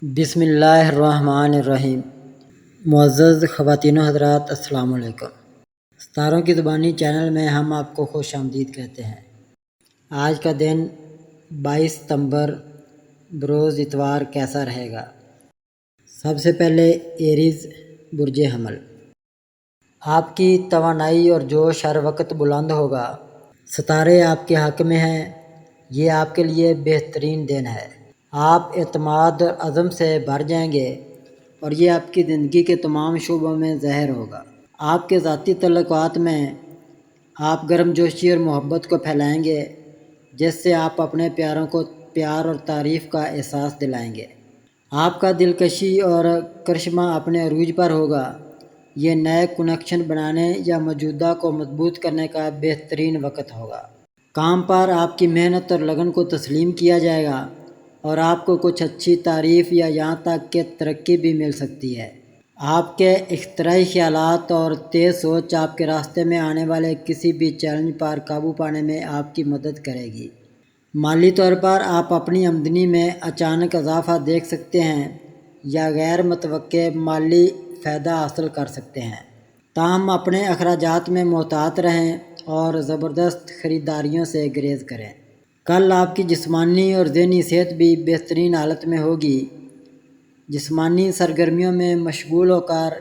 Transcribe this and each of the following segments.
بسم اللہ الرحمن الرحیم۔ معزز خواتین و حضرات، السلام علیکم۔ ستاروں کی زبانی چینل میں ہم آپ کو خوش آمدید کہتے ہیں۔ آج کا دن 22 ستمبر بروز اتوار کیسا رہے گا؟ سب سے پہلے ایریز برج حمل، آپ کی توانائی اور جوش ہر وقت بلند ہوگا۔ ستارے آپ کے حق میں ہیں، یہ آپ کے لیے بہترین دن ہے۔ آپ اعتماد اور عزم سے بھر جائیں گے اور یہ آپ کی زندگی کے تمام شعبوں میں ظاہر ہوگا۔ آپ کے ذاتی تعلقات میں آپ گرم جوشی اور محبت کو پھیلائیں گے، جس سے آپ اپنے پیاروں کو پیار اور تعریف کا احساس دلائیں گے۔ آپ کا دلکشی اور کرشمہ اپنے عروج پر ہوگا۔ یہ نئے کنیکشن بنانے یا موجودہ کو مضبوط کرنے کا بہترین وقت ہوگا۔ کام پر آپ کی محنت اور لگن کو تسلیم کیا جائے گا اور آپ کو کچھ اچھی تعریف یا یہاں تک کہ ترقی بھی مل سکتی ہے۔ آپ کے اختراعی خیالات اور تیز سوچ آپ کے راستے میں آنے والے کسی بھی چیلنج پر قابو پانے میں آپ کی مدد کرے گی۔ مالی طور پر آپ اپنی آمدنی میں اچانک اضافہ دیکھ سکتے ہیں یا غیر متوقع مالی فائدہ حاصل کر سکتے ہیں۔ تاہم اپنے اخراجات میں محتاط رہیں اور زبردست خریداریوں سے گریز کریں۔ کل آپ کی جسمانی اور ذہنی صحت بھی بہترین حالت میں ہوگی۔ جسمانی سرگرمیوں میں مشغول ہو کر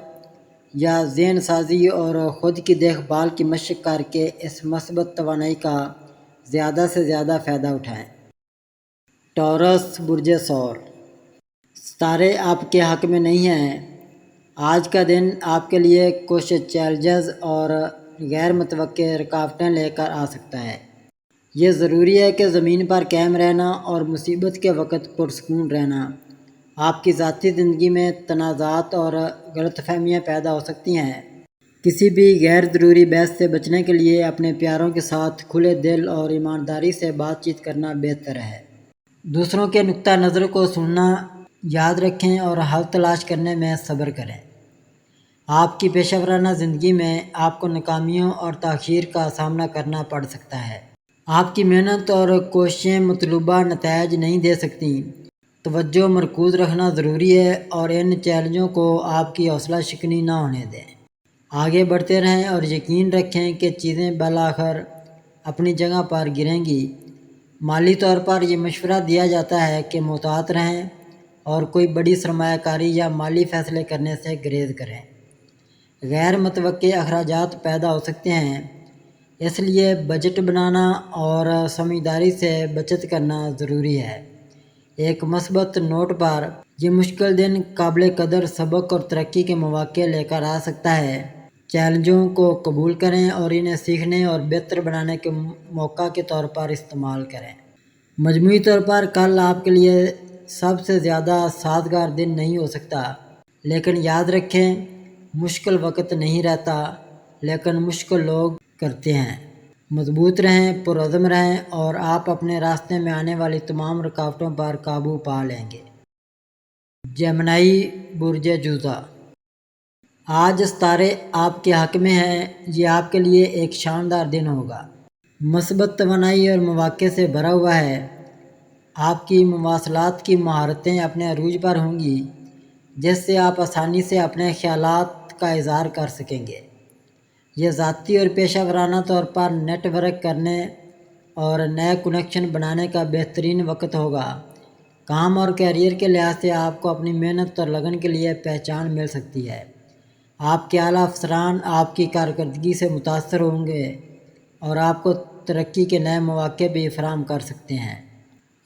یا ذہن سازی اور خود کی دیکھ بھال کی مشق کر کے اس مثبت توانائی کا زیادہ سے زیادہ فائدہ اٹھائیں۔ ٹورس برج ثور، ستارے آپ کے حق میں نہیں ہیں۔ آج کا دن آپ کے لیے کچھ چیلنجز اور غیر متوقع رکاوٹیں لے کر آ سکتا ہے۔ یہ ضروری ہے کہ زمین پر قائم رہنا اور مصیبت کے وقت پرسکون رہنا۔ آپ کی ذاتی زندگی میں تنازعات اور غلط فہمیاں پیدا ہو سکتی ہیں۔ کسی بھی غیر ضروری بحث سے بچنے کے لیے اپنے پیاروں کے ساتھ کھلے دل اور ایمانداری سے بات چیت کرنا بہتر ہے۔ دوسروں کے نقطہ نظر کو سننا یاد رکھیں اور حل تلاش کرنے میں صبر کریں۔ آپ کی پیشہ ورانہ زندگی میں آپ کو ناکامیوں اور تاخیر کا سامنا کرنا پڑ سکتا ہے۔ آپ کی محنت اور کوششیں مطلوبہ نتائج نہیں دے سکتیں۔ توجہ مرکوز رکھنا ضروری ہے اور ان چیلنجوں کو آپ کی حوصلہ شکنی نہ ہونے دیں۔ آگے بڑھتے رہیں اور یقین رکھیں کہ چیزیں بالآخر اپنی جگہ پر گریں گی۔ مالی طور پر یہ مشورہ دیا جاتا ہے کہ محتاط رہیں اور کوئی بڑی سرمایہ کاری یا مالی فیصلے کرنے سے گریز کریں۔ غیر متوقع اخراجات پیدا ہو سکتے ہیں، اس لیے بجٹ بنانا اور سمجھداری سے بچت کرنا ضروری ہے۔ ایک مثبت نوٹ پر، یہ مشکل دن قابل قدر سبق اور ترقی کے مواقع لے کر آ سکتا ہے۔ چیلنجوں کو قبول کریں اور انہیں سیکھنے اور بہتر بنانے کے موقع کے طور پر استعمال کریں۔ مجموعی طور پر کل آپ کے لیے سب سے زیادہ سازگار دن نہیں ہو سکتا، لیکن یاد رکھیں، مشکل وقت نہیں رہتا، لیکن مشکل لوگ کرتے ہیں۔ مضبوط رہیں، پرعزم رہیں اور آپ اپنے راستے میں آنے والی تمام رکاوٹوں پر قابو پا لیں گے۔ جیمنائی برج جوزہ، آج ستارے آپ کے حق میں ہیں، یہ آپ کے لیے ایک شاندار دن ہوگا۔ مثبت توانائی اور مواقع سے بھرا ہوا ہے۔ آپ کی مواصلات کی مہارتیں اپنے عروج پر ہوں گی، جس سے آپ آسانی سے اپنے خیالات کا اظہار کر سکیں گے۔ یہ ذاتی اور پیشہ ورانہ طور پر نیٹ ورک کرنے اور نئے کنیکشن بنانے کا بہترین وقت ہوگا۔ کام اور کیریئر کے لحاظ سے آپ کو اپنی محنت اور لگن کے لیے پہچان مل سکتی ہے۔ آپ کے اعلیٰ افسران آپ کی کارکردگی سے متاثر ہوں گے اور آپ کو ترقی کے نئے مواقع بھی فراہم کر سکتے ہیں۔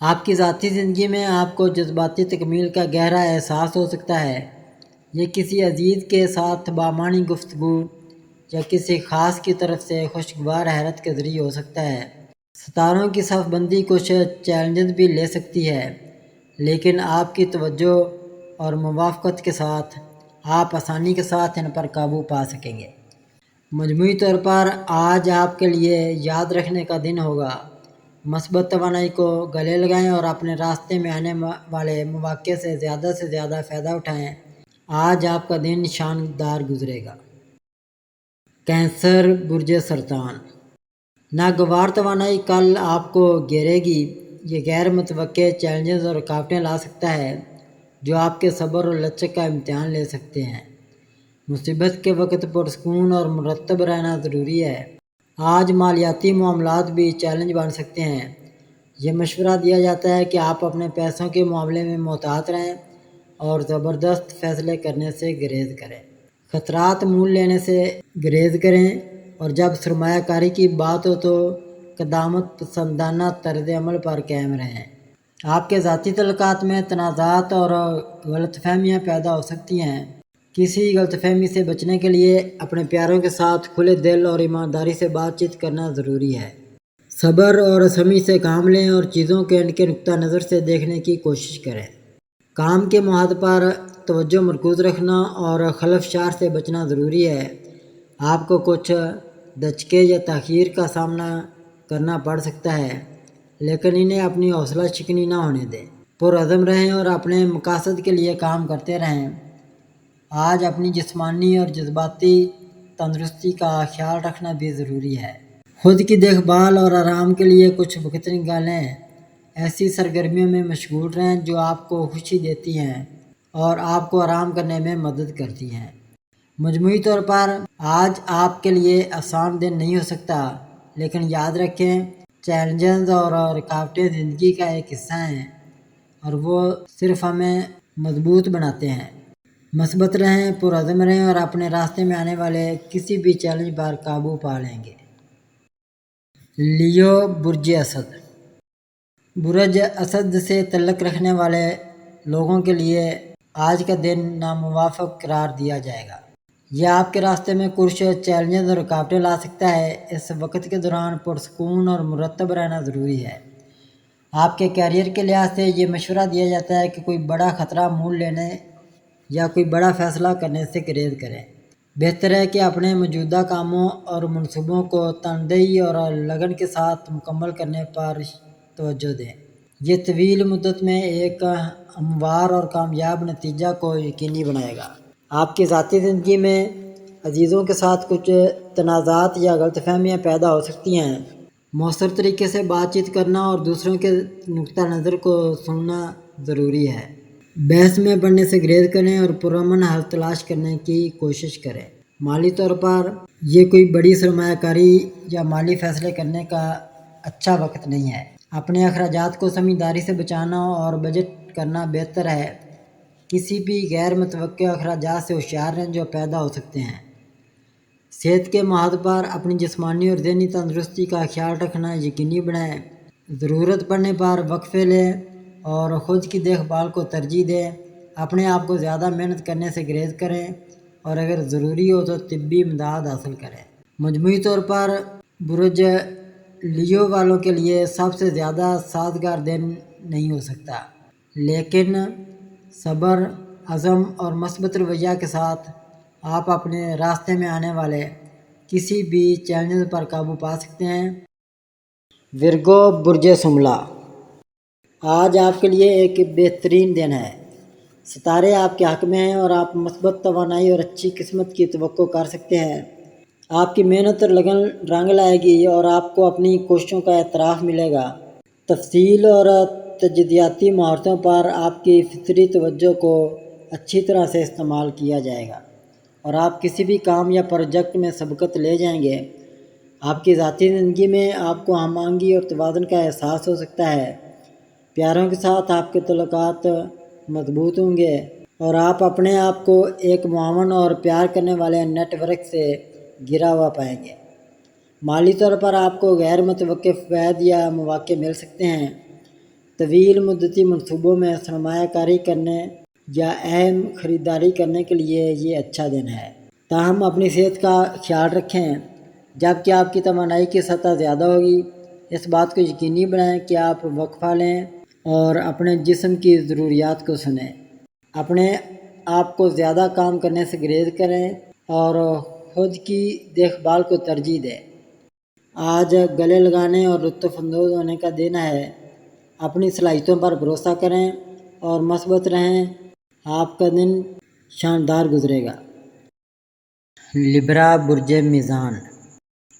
آپ کی ذاتی زندگی میں آپ کو جذباتی تکمیل کا گہرا احساس ہو سکتا ہے۔ یہ کسی عزیز کے ساتھ بامعنی گفتگو یا کسی خاص کی طرف سے خوشگوار حیرت کے ذریعے ہو سکتا ہے۔ ستاروں کی صف بندی کچھ چیلنجز بھی لے سکتی ہے، لیکن آپ کی توجہ اور موافقت کے ساتھ آپ آسانی کے ساتھ ان پر قابو پا سکیں گے۔ مجموعی طور پر آج آپ کے لیے یاد رکھنے کا دن ہوگا۔ مثبت توانائی کو گلے لگائیں اور اپنے راستے میں آنے والے مواقع سے زیادہ فائدہ اٹھائیں۔ آج آپ کا دن شاندار گزرے گا۔ کینسر برج سرطان، ناگوار توانائی کل آپ کو گھیرے گی۔ یہ غیر متوقع چیلنجز اور رکاوٹیں لا سکتا ہے، جو آپ کے صبر اور لچک کا امتحان لے سکتے ہیں۔ مصیبت کے وقت پرسکون اور مرتب رہنا ضروری ہے۔ آج مالیاتی معاملات بھی چیلنج بن سکتے ہیں۔ یہ مشورہ دیا جاتا ہے کہ آپ اپنے پیسوں کے معاملے میں محتاط رہیں اور زبردست فیصلے کرنے سے گریز کریں۔ خطرات مول لینے سے گریز کریں اور جب سرمایہ کاری کی بات ہو تو قدامت پسندانہ طرز عمل پر قائم رہیں۔ آپ کے ذاتی تعلقات میں تنازعات اور غلط فہمیاں پیدا ہو سکتی ہیں۔ کسی غلط فہمی سے بچنے کے لیے اپنے پیاروں کے ساتھ کھلے دل اور ایمانداری سے بات چیت کرنا ضروری ہے۔ صبر اور سمجھ سے کام لیں اور چیزوں کے ان کے نقطہ نظر سے دیکھنے کی کوشش کریں۔ کام کے معاہد پر توجہ مرکوز رکھنا اور خلف شار سے بچنا ضروری ہے۔ آپ کو کچھ دھچکے یا تاخیر کا سامنا کرنا پڑ سکتا ہے، لیکن انہیں اپنی حوصلہ شکنی نہ ہونے دیں۔ پرعزم رہیں اور اپنے مقاصد کے لیے کام کرتے رہیں۔ آج اپنی جسمانی اور جذباتی تندرستی کا خیال رکھنا بھی ضروری ہے۔ خود کی دیکھ بھال اور آرام کے لیے کچھ وقت نکالیں۔ ایسی سرگرمیوں میں مشغول رہیں جو آپ کو خوشی دیتی ہیں اور آپ کو آرام کرنے میں مدد کرتی ہیں۔ مجموعی طور پر آج آپ کے لیے آسان دن نہیں ہو سکتا، لیکن یاد رکھیں چیلنجز اور رکاوٹیں زندگی کا ایک حصہ ہیں اور وہ صرف ہمیں مضبوط بناتے ہیں۔ مثبت رہیں، پرعزم رہیں اور اپنے راستے میں آنے والے کسی بھی چیلنج پر قابو پا لیں گے۔ لیو برج اسد۔ برج اسد سے تعلق رکھنے والے لوگوں کے لیے آج کا دن ناموافق قرار دیا جائے گا۔ یہ آپ کے راستے میں کچھ چیلنجز اور رکاوٹیں لا سکتا ہے۔ اس وقت کے دوران پرسکون اور مرتب رہنا ضروری ہے۔ آپ کے کیریئر کے لحاظ سے یہ مشورہ دیا جاتا ہے کہ کوئی بڑا خطرہ مول لینے یا کوئی بڑا فیصلہ کرنے سے گریز کریں۔ بہتر ہے کہ اپنے موجودہ کاموں اور منصوبوں کو تندہی اور لگن کے ساتھ مکمل کرنے پر توجہ دیں۔ یہ طویل مدت میں ایک ہموار اور کامیاب نتیجہ کو یقینی بنائے گا۔ آپ کی ذاتی زندگی میں عزیزوں کے ساتھ کچھ تنازعات یا غلط فہمیاں پیدا ہو سکتی ہیں۔ مؤثر طریقے سے بات چیت کرنا اور دوسروں کے نقطہ نظر کو سننا ضروری ہے۔ بحث میں پڑنے سے گریز کریں اور پرامن حل تلاش کرنے کی کوشش کریں۔ مالی طور پر یہ کوئی بڑی سرمایہ کاری یا مالی فیصلے کرنے کا اچھا وقت نہیں ہے۔ اپنے اخراجات کو سمجھداری سے بچانا اور بجٹ کرنا بہتر ہے۔ کسی بھی غیر متوقع اخراجات سے ہوشیار رہیں جو پیدا ہو سکتے ہیں۔ صحت کے معاہد پر اپنی جسمانی اور ذہنی تندرستی کا خیال رکھنا یقینی بنائیں۔ ضرورت پڑنے پر وقفے لیں اور خود کی دیکھ بھال کو ترجیح دیں۔ اپنے آپ کو زیادہ محنت کرنے سے گریز کریں اور اگر ضروری ہو تو طبی امداد حاصل کریں۔ مجموعی طور پر برج لیو والوں کے لیے سب سے زیادہ سازگار دن نہیں ہو سکتا، لیکن صبر، عزم اور مثبت رویہ کے ساتھ آپ اپنے راستے میں آنے والے کسی بھی چیلنج پر قابو پا سکتے ہیں۔ ورگو برج شملہ۔ آج آپ کے لیے ایک بہترین دن ہے۔ ستارے آپ کے حق میں ہیں اور آپ مثبت توانائی اور اچھی قسمت کی توقع کر سکتے ہیں۔ آپ کی محنت اور لگن رنگ لائے گی اور آپ کو اپنی کوششوں کا اعتراف ملے گا۔ تفصیل اور تجزیاتی مہارتوں پر آپ کی فطری توجہ کو اچھی طرح سے استعمال کیا جائے گا اور آپ کسی بھی کام یا پروجیکٹ میں سبقت لے جائیں گے۔ آپ کی ذاتی زندگی میں آپ کو ہم آہنگی اور توازن کا احساس ہو سکتا ہے۔ پیاروں کے ساتھ آپ کے تعلقات مضبوط ہوں گے اور آپ اپنے آپ کو ایک معاون اور پیار کرنے والے نیٹ ورک سے گھرا ہوا پائیں گے۔ مالی طور پر آپ کو غیر متوقع فوائد یا مواقع مل سکتے ہیں۔ طویل مدتی منصوبوں میں سرمایہ کاری کرنے یا اہم خریداری کرنے کے لیے یہ اچھا دن ہے۔ تاہم اپنی صحت کا خیال رکھیں جبکہ آپ کی توانائی کی سطح زیادہ ہوگی۔ اس بات کو یقینی بنائیں کہ آپ وقفہ لیں اور اپنے جسم کی ضروریات کو سنیں۔ اپنے آپ کو زیادہ کام کرنے سے گریز کریں اور خود کی دیکھ بھال کو ترجیح دیں۔ آج گلے لگانے اور لطف اندوز ہونے کا دن ہے۔ اپنی صلاحیتوں پر بھروسہ کریں اور مثبت رہیں۔ آپ کا دن شاندار گزرے گا۔ لبرا برج میزان۔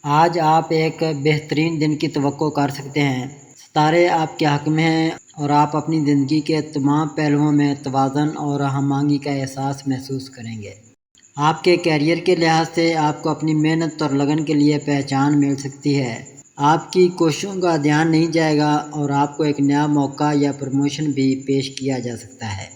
آج آپ ایک بہترین دن کی توقع کر سکتے ہیں۔ ستارے آپ کے حق میں ہیں اور آپ اپنی زندگی کے تمام پہلوؤں میں توازن اور ہم آہنگی کا احساس محسوس کریں گے۔ آپ کے کیریئر کے لحاظ سے آپ کو اپنی محنت اور لگن کے لیے پہچان مل سکتی ہے۔ آپ کی کوششوں کا دھیان نہیں جائے گا اور آپ کو ایک نیا موقع یا پروموشن بھی پیش کیا جا سکتا ہے۔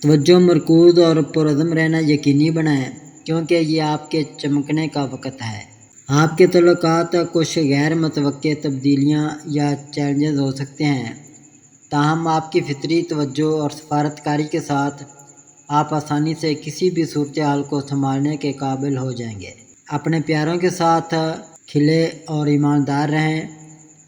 توجہ مرکوز اور پرعزم رہنا یقینی بنائیں کیونکہ یہ آپ کے چمکنے کا وقت ہے۔ آپ کے تعلقات کچھ غیر متوقع تبدیلیاں یا چیلنجز ہو سکتے ہیں، تاہم آپ کی فطری توجہ اور سفارتکاری کے ساتھ آپ آسانی سے کسی بھی صورتحال کو سنبھالنے کے قابل ہو جائیں گے۔ اپنے پیاروں کے ساتھ کھلے اور ایماندار رہیں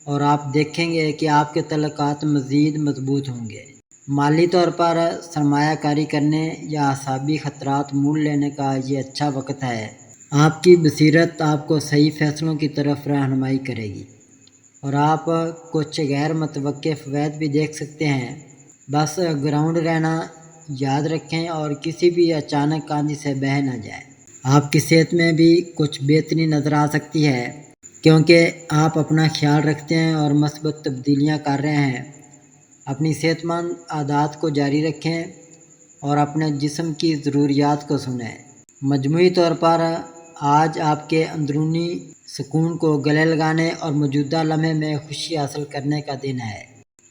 اور آپ دیکھیں گے کہ آپ کے تعلقات مزید مضبوط ہوں گے۔ مالی طور پر سرمایہ کاری کرنے یا اعصابی خطرات مول لینے کا یہ اچھا وقت ہے۔ آپ کی بصیرت آپ کو صحیح فیصلوں کی طرف رہنمائی کرے گی اور آپ کچھ غیر متوقع فوائد بھی دیکھ سکتے ہیں۔ بس گراؤنڈ رہنا یاد رکھیں اور کسی بھی اچانک آندھی سے بہہ نہ جائیں۔ آپ کی صحت میں بھی کچھ بہتری نظر آ سکتی ہے کیونکہ آپ اپنا خیال رکھتے ہیں اور مثبت تبدیلیاں کر رہے ہیں۔ اپنی صحت مند عادات کو جاری رکھیں اور اپنے جسم کی ضروریات کو سنیں۔ مجموعی طور پر آج آپ کے اندرونی سکون کو گلے لگانے اور موجودہ لمحے میں خوشی حاصل کرنے کا دن ہے۔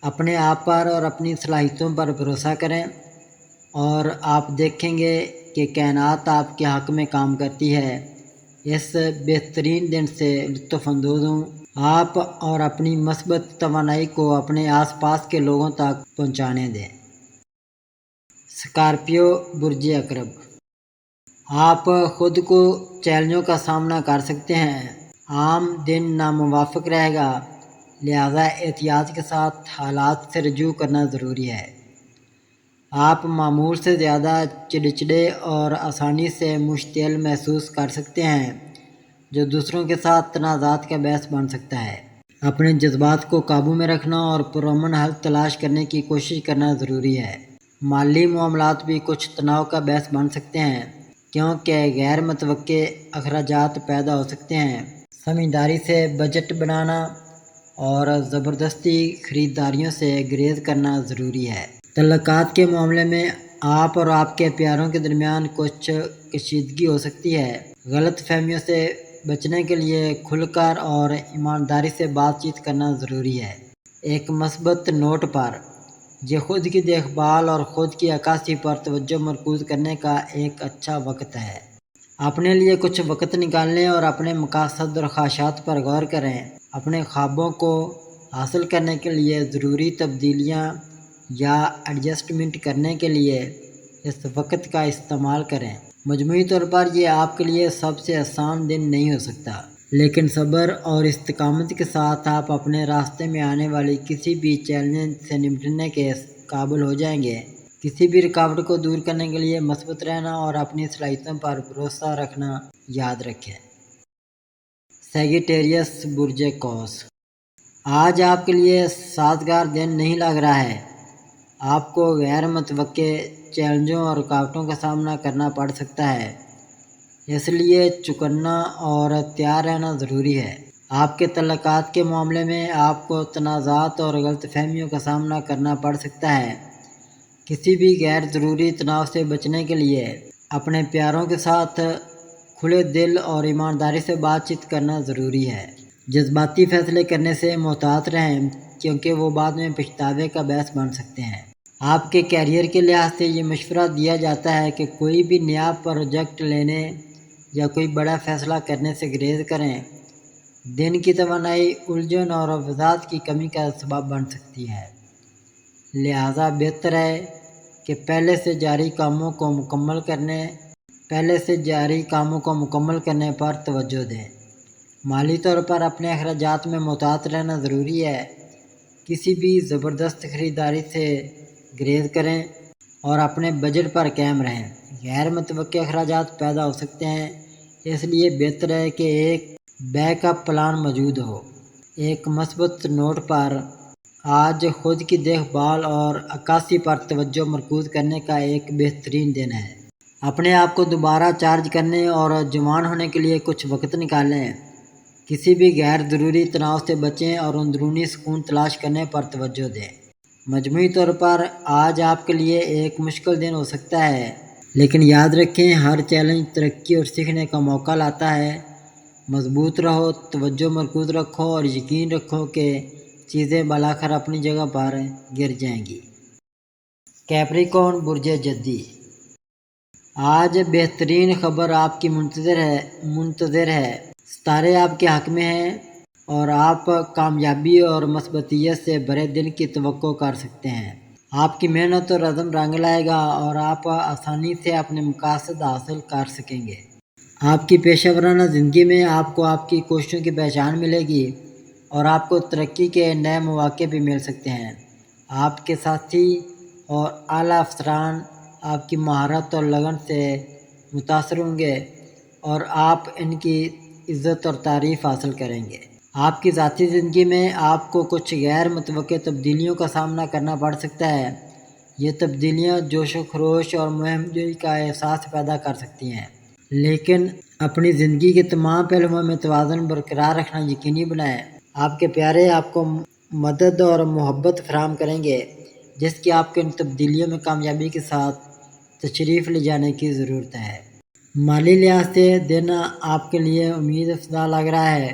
اپنے آپ پر اور اپنی صلاحیتوں پر بھروسہ کریں اور آپ دیکھیں گے کہ کائنات آپ کے حق میں کام کرتی ہے۔ اس بہترین دن سے لطف اندوز ہوں۔ آپ اور اپنی مثبت توانائی کو اپنے آس پاس کے لوگوں تک پہنچانے دیں۔ اسکارپیو برج عقرب، آپ خود کو چیلنجوں کا سامنا کر سکتے ہیں۔ عام دن ناموافق رہے گا، لہذا احتیاط کے ساتھ حالات سے رجوع کرنا ضروری ہے۔ آپ معمول سے زیادہ چڑچڑے اور آسانی سے مشتعل محسوس کر سکتے ہیں، جو دوسروں کے ساتھ تنازعات کا باعث بن سکتا ہے۔ اپنے جذبات کو قابو میں رکھنا اور پرامن حل تلاش کرنے کی کوشش کرنا ضروری ہے۔ مالی معاملات بھی کچھ تناؤ کا باعث بن سکتے ہیں کیونکہ غیر متوقع اخراجات پیدا ہو سکتے ہیں۔ سمجھداری سے بجٹ بنانا اور زبردستی خریداریوں سے گریز کرنا ضروری ہے۔ تعلقات کے معاملے میں آپ اور آپ کے پیاروں کے درمیان کچھ کشیدگی ہو سکتی ہے۔ غلط فہمیوں سے بچنے کے لیے کھل کر اور ایمانداری سے بات چیت کرنا ضروری ہے۔ ایک مثبت نوٹ پر، یہ خود کی دیکھ بھال اور خود کی عکاسی پر توجہ مرکوز کرنے کا ایک اچھا وقت ہے۔ اپنے لیے کچھ وقت نکالیں اور اپنے مقاصد اور خواہشات پر غور کریں۔ اپنے خوابوں کو حاصل کرنے کے لیے ضروری تبدیلیاں یا ایڈجسٹمنٹ کرنے کے لیے اس وقت کا استعمال کریں۔ مجموعی طور پر یہ آپ کے لیے سب سے آسان دن نہیں ہو سکتا، لیکن صبر اور استقامت کے ساتھ آپ اپنے راستے میں آنے والی کسی بھی چیلنج سے نمٹنے کے قابل ہو جائیں گے۔ کسی بھی رکاوٹ کو دور کرنے کے لیے مثبت رہنا اور اپنی صلاحیتوں پر بھروسہ رکھنا یاد رکھیں۔ سیجیٹیریس برج قوس، آج آپ کے لیے سازگار دن نہیں لگ رہا ہے۔ آپ کو غیر متوقع چیلنجوں اور رکاوٹوں کا سامنا کرنا پڑ سکتا ہے، اس لیے چوکنا اور تیار رہنا ضروری ہے۔ آپ کے تعلقات کے معاملے میں آپ کو تنازعات اور غلط فہمیوں کا سامنا کرنا پڑ سکتا ہے۔ کسی بھی غیر ضروری تناؤ سے بچنے کے لیے اپنے پیاروں کے ساتھ کھلے دل اور ایمانداری سے بات چیت کرنا ضروری ہے۔ جذباتی فیصلے کرنے سے محتاط رہیں کیونکہ وہ بعد میں پچھتاوے کا باعث بن سکتے ہیں۔ آپ کے کیریئر کے لحاظ سے یہ مشورہ دیا جاتا ہے کہ کوئی بھی نیا پروجیکٹ لینے یا کوئی بڑا فیصلہ کرنے سے گریز کریں۔ دن کی توانائی الجھن اور وضاحت کی کمی کا سبب بن سکتی ہے، لہذا بہتر ہے کہ پہلے سے جاری کاموں کو مکمل کرنے پر توجہ دیں۔ مالی طور پر اپنے اخراجات میں محتاط رہنا ضروری ہے۔ کسی بھی زبردست خریداری سے گریز کریں اور اپنے بجٹ پر قائم رہیں۔ غیر متوقع اخراجات پیدا ہو سکتے ہیں، اس لیے بہتر ہے کہ ایک بیک اپ پلان موجود ہو۔ ایک مثبت نوٹ پر، آج خود کی دیکھ بھال اور عکاسی پر توجہ مرکوز کرنے کا ایک بہترین دن ہے۔ اپنے آپ کو دوبارہ چارج کرنے اور جوان ہونے کے لیے کچھ وقت نکالیں۔ کسی بھی غیر ضروری تناؤ سے بچیں اور اندرونی سکون تلاش کرنے پر توجہ دیں۔ مجموعی طور پر آج آپ کے لیے ایک مشکل دن ہو سکتا ہے، لیکن یاد رکھیں ہر چیلنج ترقی اور سیکھنے کا موقع لاتا ہے۔ مضبوط رہو، توجہ مرکوز رکھو اور یقین رکھو کہ چیزیں بالآخر اپنی جگہ پر گر جائیں گی۔ کیپریکارن برج جدی، آج بہترین خبر آپ کی منتظر ہے۔ ستارے آپ کے حق میں ہیں اور آپ کامیابی اور مثبتیت سے بھرے دن کی توقع کر سکتے ہیں۔ آپ کی محنت اور عزم رنگ لائے گا اور آپ آسانی سے اپنے مقاصد حاصل کر سکیں گے۔ آپ کی پیشہ ورانہ زندگی میں آپ کو آپ کی کوششوں کی پہچان ملے گی اور آپ کو ترقی کے نئے مواقع بھی مل سکتے ہیں۔ آپ کے ساتھی اور اعلیٰ افسران آپ کی مہارت اور لگن سے متاثر ہوں گے اور آپ ان کی عزت اور تعریف حاصل کریں گے۔ آپ کی ذاتی زندگی میں آپ کو کچھ غیر متوقع تبدیلیوں کا سامنا کرنا پڑ سکتا ہے۔ یہ تبدیلیاں جوش و خروش اور مہم جوئی کا احساس پیدا کر سکتی ہیں، لیکن اپنی زندگی کے تمام پہلوؤں میں توازن برقرار رکھنا یقینی بنائیں۔ آپ کے پیارے آپ کو مدد اور محبت فراہم کریں گے، جس کی آپ کو ان تبدیلیوں میں کامیابی کے ساتھ تشریف لے جانے کی ضرورت ہے۔ مالی لحاظ سے دن آپ کے لیے امید افزا لگ رہا ہے۔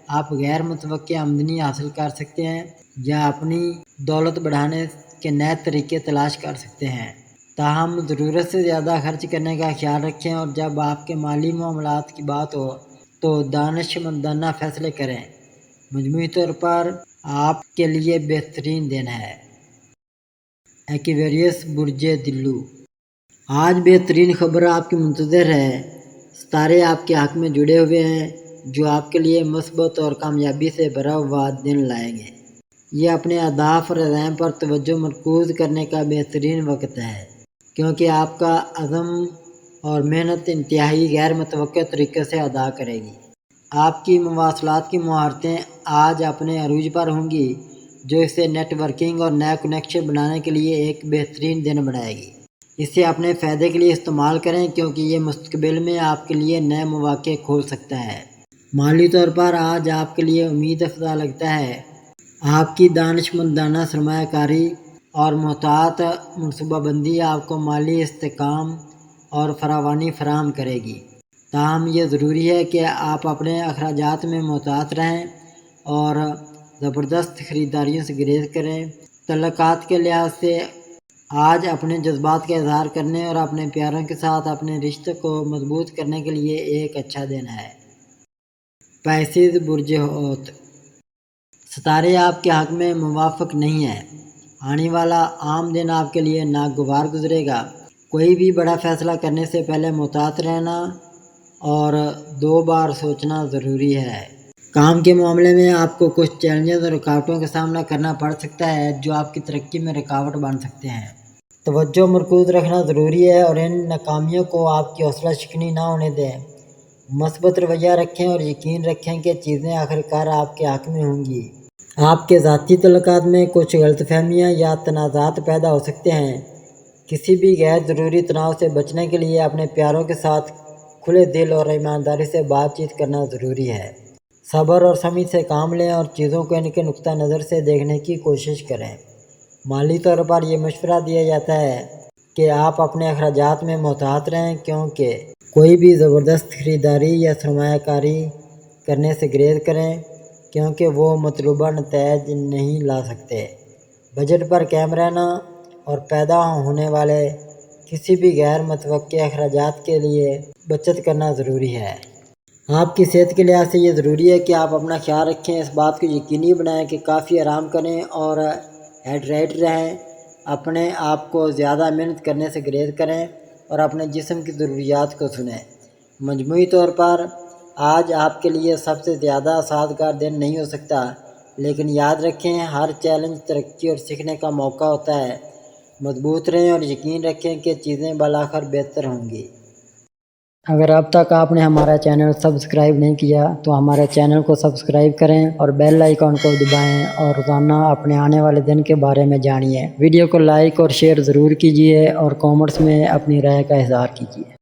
آپ غیر متوقع آمدنی حاصل کر سکتے ہیں یا اپنی دولت بڑھانے کے نئے طریقے تلاش کر سکتے ہیں۔ تاہم ضرورت سے زیادہ خرچ کرنے کا خیال رکھیں اور جب آپ کے مالی معاملات کی بات ہو تو دانشمندانہ فیصلے کریں۔ مجموعی طور پر آپ کے لیے بہترین دن ہے۔ ایکویریس برج دلو، آج بہترین خبر آپ کی منتظر ہے۔ ستارے آپ کے حق میں جڑے ہوئے ہیں، جو آپ کے لیے مثبت اور کامیابی سے بھرا ہوا دن لائیں گے۔ یہ اپنے اہداف اور عزائم پر توجہ مرکوز کرنے کا بہترین وقت ہے، کیونکہ آپ کا عزم اور محنت انتہائی غیر متوقع طریقے سے ادا کرے گی۔ آپ کی مواصلات کی مہارتیں آج اپنے عروج پر ہوں گی، جو اسے نیٹ ورکنگ اور نئے کنیکشن بنانے کے لیے ایک بہترین دن بنائے گی۔ اسے اپنے فائدے کے لیے استعمال کریں، کیونکہ یہ مستقبل میں آپ کے لیے نئے مواقع کھول سکتا ہے۔ مالی طور پر آج آپ کے لیے امید افزا لگتا ہے۔ آپ کی دانشمندانہ سرمایہ کاری اور محتاط منصوبہ بندی آپ کو مالی استحکام اور فراوانی فراہم کرے گی۔ تاہم یہ ضروری ہے کہ آپ اپنے اخراجات میں محتاط رہیں اور زبردست خریداریوں سے گریز کریں۔ تعلقات کے لحاظ سے آج اپنے جذبات کا اظہار کرنے اور اپنے پیاروں کے ساتھ اپنے رشتے کو مضبوط کرنے کے لیے ایک اچھا دن ہے۔ پائسیز برج حوت، ستارے آپ کے حق میں موافق نہیں ہیں۔ آنے والا عام دن آپ کے لیے ناگوار گزرے گا۔ کوئی بھی بڑا فیصلہ کرنے سے پہلے محتاط رہنا اور 2 بار سوچنا ضروری ہے۔ کام کے معاملے میں آپ کو کچھ چیلنجز اور رکاوٹوں کا سامنا کرنا پڑ سکتا ہے، جو آپ کی ترقی میں رکاوٹ بن سکتے ہیں۔ توجہ مرکوز رکھنا ضروری ہے اور ان ناکامیوں کو آپ کی حوصلہ شکنی نہ ہونے دیں۔ مثبت رویہ رکھیں اور یقین رکھیں کہ چیزیں آخرکار آپ کے حق میں ہوں گی۔ آپ کے ذاتی تعلقات میں کچھ غلط فہمیاں یا تنازعات پیدا ہو سکتے ہیں۔ کسی بھی غیر ضروری تناؤ سے بچنے کے لیے اپنے پیاروں کے ساتھ کھلے دل اور ایمانداری سے بات چیت کرنا ضروری ہے۔ صبر اور سمجھ سے کام لیں اور چیزوں کو ان کے نقطہ نظر سے دیکھنے کی کوشش کریں۔ مالی طور پر یہ مشورہ دیا جاتا ہے کہ آپ اپنے اخراجات میں محتاط رہیں، کیونکہ کوئی بھی زبردست خریداری یا سرمایہ کاری کرنے سے گریز کریں، کیونکہ وہ مطلوبہ نتائج نہیں لا سکتے۔ بجٹ پر قائم رہنا اور پیدا ہونے والے کسی بھی غیر متوقع اخراجات کے لیے بچت کرنا ضروری ہے۔ آپ کی صحت کے لحاظ سے یہ ضروری ہے کہ آپ اپنا خیال رکھیں۔ اس بات کو یقینی بنائیں کہ کافی آرام کریں اور ہائیڈریٹ رہیں۔ اپنے آپ کو زیادہ محنت کرنے سے گریز کریں اور اپنے جسم کی ضروریات کو سنیں۔ مجموعی طور پر آج آپ کے لیے سب سے زیادہ سازگار دن نہیں ہو سکتا، لیکن یاد رکھیں ہر چیلنج ترقی اور سیکھنے کا موقع ہوتا ہے۔ مضبوط رہیں اور یقین رکھیں کہ چیزیں بالآخر بہتر ہوں گی۔ اگر اب تک آپ نے ہمارا چینل سبسکرائب نہیں کیا تو ہمارے چینل کو سبسکرائب کریں اور بیل آئیکن کو دبائیں اور روزانہ اپنے آنے والے دن کے بارے میں جانیے۔ ویڈیو کو لائک اور شیئر ضرور کیجیے اور کامنٹس میں اپنی رائے کا اظہار کیجیے۔